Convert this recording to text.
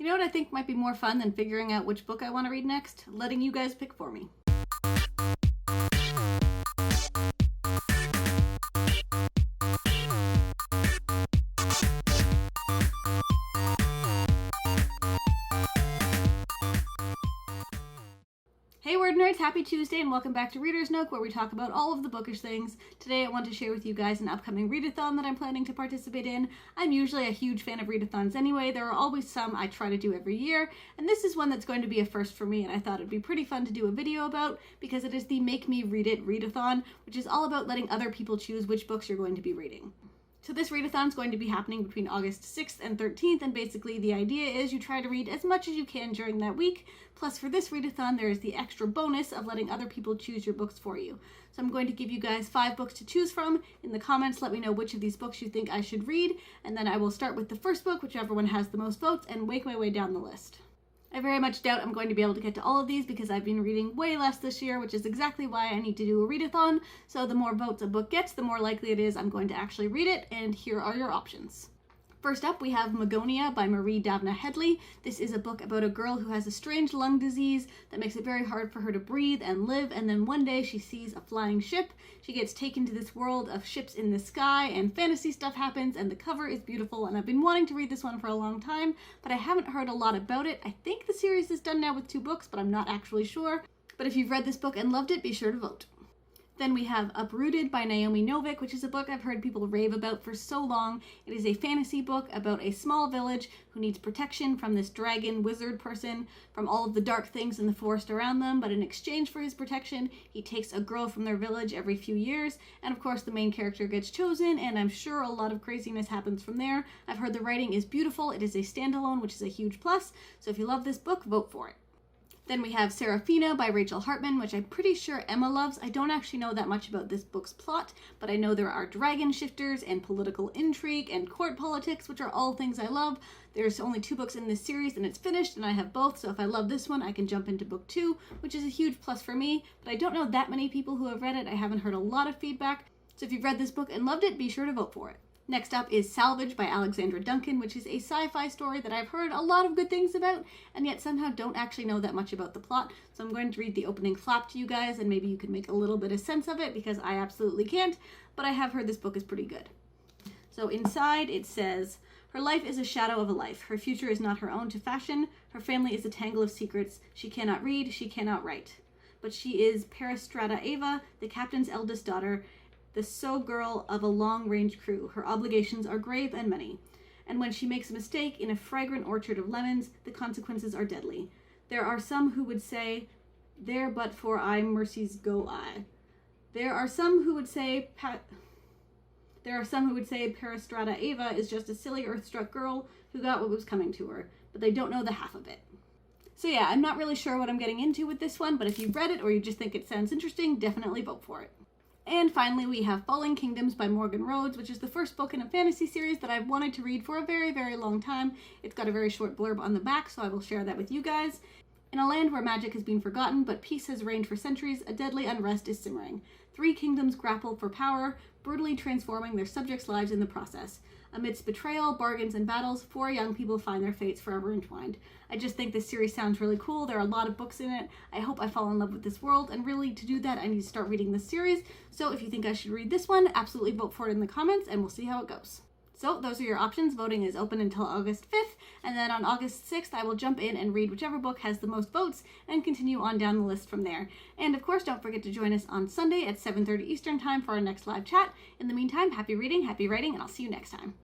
You know what I think might be more fun than figuring out which book I want to read next? Letting you guys pick for me. Hey WordNerds, happy Tuesday and welcome back to Reader's Nook, where we talk about all of the bookish things. Today I want to share with you guys an upcoming readathon that I'm planning to participate in. I'm usually a huge fan of readathons anyway. There are always some I try to do every year, and this is one that's going to be a first for me, and I thought it'd be pretty fun to do a video about because it is the Make Me Read It readathon, which is all about letting other people choose which books you're going to be reading. So this readathon is going to be happening between August 6th and 13th, and basically the idea is you try to read as much as you can during that week. Plus for this readathon, there is the extra bonus of letting other people choose your books for you. So I'm going to give you guys 5 books to choose from. In the comments, let me know which of these books you think I should read, and then I will start with the first book, whichever one has the most votes, and make my way down the list. I very much doubt I'm going to be able to get to all of these because I've been reading way less this year, which is exactly why I need to do a readathon. So the more votes a book gets, the more likely it is I'm going to actually read it, and here are your options. First up, we have Magoo Mia by Marie Davna Headley. This is a book about a girl who has a strange lung disease that makes it very hard for her to breathe and live, and then one day she sees a flying ship. She gets taken to this world of ships in the sky, and fantasy stuff happens, and the cover is beautiful, and I've been wanting to read this one for a long time, but I haven't heard a lot about it. I think the series is done now with 2 books, but I'm not actually sure. But if you've read this book and loved it, be sure to vote. Then we have Uprooted by Naomi Novik, which is a book I've heard people rave about for so long. It is a fantasy book about a small village who needs protection from this dragon wizard person from all of the dark things in the forest around them, but in exchange for his protection, he takes a girl from their village every few years, and of course the main character gets chosen, and I'm sure a lot of craziness happens from there. I've heard the writing is beautiful. It is a standalone, which is a huge plus, so if you love this book, vote for it. Then we have Serafina by Rachel Hartman, which I'm pretty sure Emma loves. I don't actually know that much about this book's plot, but I know there are dragon shifters and political intrigue and court politics, which are all things I love. There's only 2 books in this series and it's finished, and I have both, so if I love this one, I can jump into book 2, which is a huge plus for me, but I don't know that many people who have read it. I haven't heard a lot of feedback, so if you've read this book and loved it, be sure to vote for it. Next up is Salvaged by Alexandra Duncan, which is a sci-fi story that I've heard a lot of good things about, and yet somehow don't actually know that much about the plot. So I'm going to read the opening flap to you guys, and maybe you can make a little bit of sense of it, because I absolutely can't, but I have heard this book is pretty good. So inside it says, her life is a shadow of a life. Her future is not her own to fashion. Her family is a tangle of secrets. She cannot read, she cannot write. But she is Peristrata Ava, the captain's eldest daughter, the girl of a long-range crew. Her obligations are grave and many. And when she makes a mistake in a fragrant orchard of lemons, the consequences are deadly. There are some who would say, there but for I mercies go I. There are some who would say Peristrata Ava is just a silly earth-struck girl who got what was coming to her, but they don't know the half of it. So yeah, I'm not really sure what I'm getting into with this one, but if you've read it or you just think it sounds interesting, definitely vote for it. And finally, we have Falling Kingdoms by Morgan Rhodes, which is the first book in a fantasy series that I've wanted to read for a very, very long time. It's got a very short blurb on the back, so I will share that with you guys. In a land where magic has been forgotten, but peace has reigned for centuries, a deadly unrest is simmering. 3 kingdoms grapple for power, brutally transforming their subjects' lives in the process. Amidst betrayal, bargains, and battles, 4 young people find their fates forever entwined. I just think this series sounds really cool. There are a lot of books in it. I hope I fall in love with this world, and really to do that, I need to start reading this series. So if you think I should read this one, absolutely vote for it in the comments, and we'll see how it goes. So those are your options. Voting is open until August 5th, and then on August 6th, I will jump in and read whichever book has the most votes and continue on down the list from there. And of course, don't forget to join us on Sunday at 7:30 Eastern Time for our next live chat. In the meantime, happy reading, happy writing, and I'll see you next time.